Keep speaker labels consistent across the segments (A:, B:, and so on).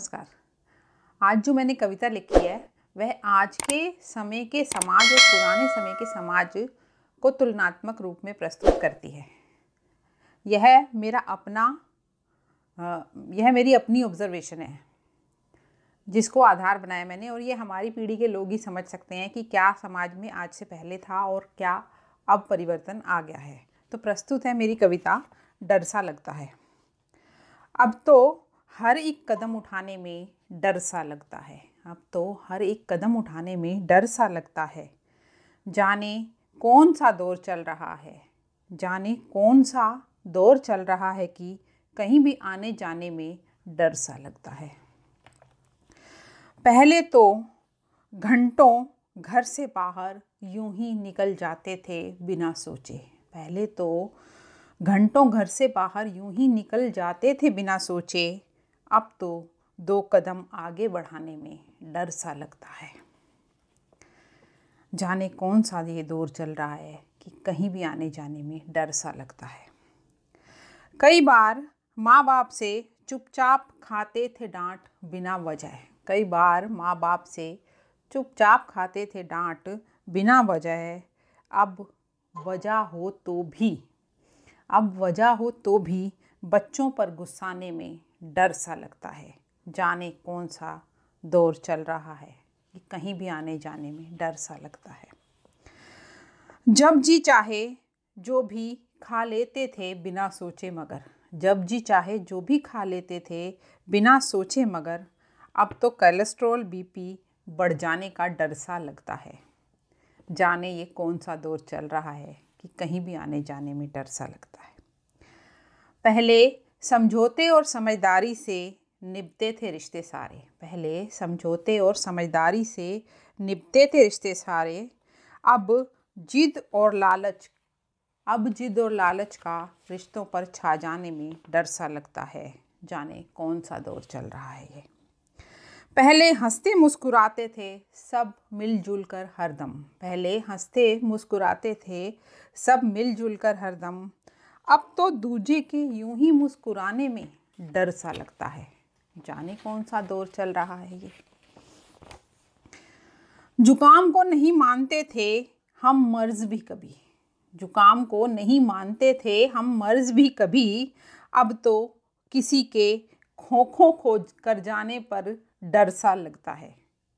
A: नमस्कार। आज जो मैंने कविता लिखी है वह आज के समय के समाज और पुराने समय के समाज को तुलनात्मक रूप में प्रस्तुत करती है। यह मेरी अपनी ऑब्जर्वेशन है जिसको आधार बनाया मैंने, और ये हमारी पीढ़ी के लोग ही समझ सकते हैं कि क्या समाज में आज से पहले था और क्या अब परिवर्तन आ गया है। तो प्रस्तुत है मेरी कविता डर सा लगता है। अब तो हर एक कदम उठाने में डर सा लगता है। अब तो हर एक कदम उठाने में डर सा लगता है। जाने कौन सा दौर चल रहा है, जाने कौन सा दौर चल रहा है कि कहीं भी आने जाने में डर सा लगता है। पहले तो घंटों घर से बाहर यूं ही निकल जाते थे बिना सोचे। पहले तो घंटों घर से बाहर यूं ही निकल जाते थे बिना सोचे। अब तो 2 कदम आगे बढ़ाने में डर सा लगता है। जाने कौन सा ये दौर चल रहा है कि कहीं भी आने जाने में डर सा लगता है। कई बार माँ बाप से चुपचाप खाते थे डांट बिना वजह। कई बार माँ बाप से चुपचाप खाते थे डांट बिना वजह। अब वजह हो तो भी बच्चों पर गुस्साने में डर सा लगता है। जाने कौन सा दौर चल रहा है कि कहीं भी आने जाने में डर सा लगता है। जब जी चाहे जो भी खा लेते थे बिना सोचे मगर। जब जी चाहे जो भी खा लेते थे बिना सोचे मगर। अब तो कोलेस्ट्रॉल बीपी बढ़ जाने का डर सा लगता है। जाने ये कौन सा दौर चल रहा है कि कहीं भी आने जाने में डर सा लगता है। पहले समझौते और समझदारी से निभते थे रिश्ते सारे। पहले समझौते और समझदारी से निभते थे रिश्ते सारे। अब जिद और लालच का रिश्तों पर छा जाने में डर सा लगता है। जाने कौन सा दौर चल रहा है ये। पहले हंसते मुस्कुराते थे सब मिलजुल कर हरदम। पहले हंसते मुस्कुराते थे सब मिलजुल कर हरदम। अब तो दूजे के यूं ही मुस्कुराने में डर सा लगता है। जाने कौन सा दौर चल रहा है ये। जुकाम को नहीं मानते थे हम मर्ज भी कभी। जुकाम को नहीं मानते थे हम मर्ज भी कभी। अब तो किसी के खोखों खोज कर जाने पर डर सा लगता है।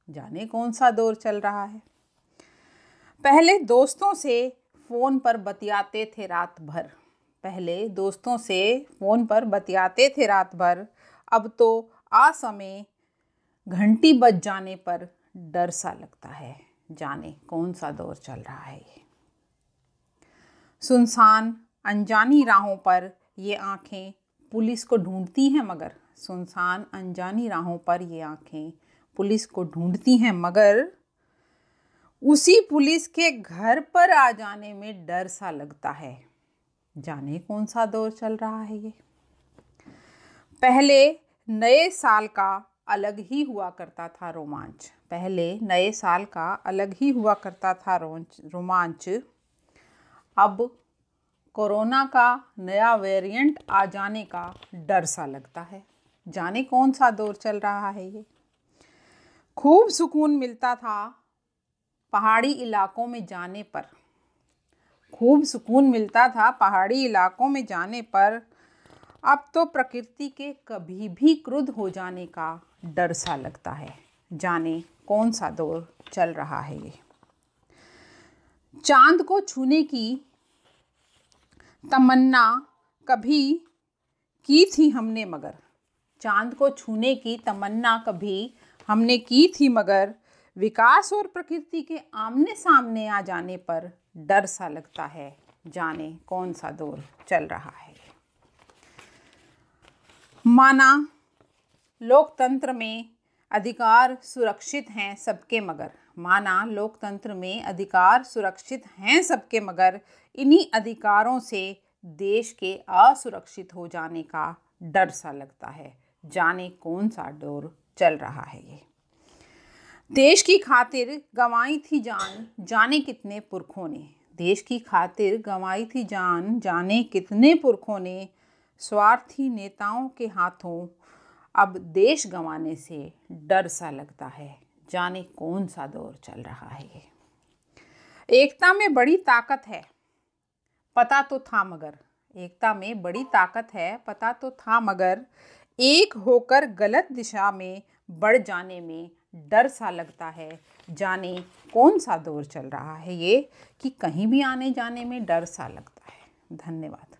A: जाने कौन सा दौर चल रहा है। पहले दोस्तों से फ़ोन पर बतियाते थे रात भर। पहले दोस्तों से फ़ोन पर बतियाते थे रात भर। अब तो असमय घंटी बज जाने पर डर सा लगता है। जाने कौन सा दौर चल रहा है ये। सुनसान अनजानी राहों पर ये आँखें पुलिस को ढूंढती हैं मगर। सुनसान अनजानी राहों पर ये आँखें पुलिस को ढूंढती हैं मगर। उसी पुलिस के घर पर आ जाने में डर सा लगता है। जाने कौन सा दौर चल रहा है ये। पहले नए साल का अलग ही हुआ करता था रोमांच। पहले नए साल का अलग ही हुआ करता था रोमांच। अब कोरोना का नया वेरिएंट आ जाने का डर सा लगता है। जाने कौन सा दौर चल रहा है ये। खूब सुकून मिलता था पहाड़ी इलाकों में जाने पर। खूब सुकून मिलता था पहाड़ी इलाकों में जाने पर। अब तो प्रकृति के कभी भी क्रुद्ध हो जाने का डर सा लगता है। जाने कौन सा दौर चल रहा है ये। चांद को छूने की तमन्ना कभी की थी हमने मगर। चांद को छूने की तमन्ना कभी हमने की थी मगर। विकास और प्रकृति के आमने सामने आ जाने पर डर सा लगता है। जाने कौन सा दौर चल रहा है। माना लोकतंत्र में अधिकार सुरक्षित हैं सबके मगर। माना लोकतंत्र में अधिकार सुरक्षित हैं सबके मगर। इन्हीं अधिकारों से देश के असुरक्षित हो जाने का डर सा लगता है। जाने कौन सा दौर चल रहा है ये। देश की खातिर गंवाई थी जान जाने कितने पुरखों ने। देश की खातिर गंवाई थी जान जाने कितने पुरखों ने। स्वार्थी नेताओं के हाथों अब देश गंवाने से डर सा लगता है, जाने कौन सा दौर चल रहा है ये। एकता में बड़ी ताकत है, पता तो था मगर, एकता में बड़ी ताकत है, पता तो था मगर, एक होकर गलत दिशा में बढ़ जाने में डर सा लगता है, जाने कौन सा दौर चल रहा है ये, कि कहीं भी आने जाने में डर सा लगता है। धन्यवाद।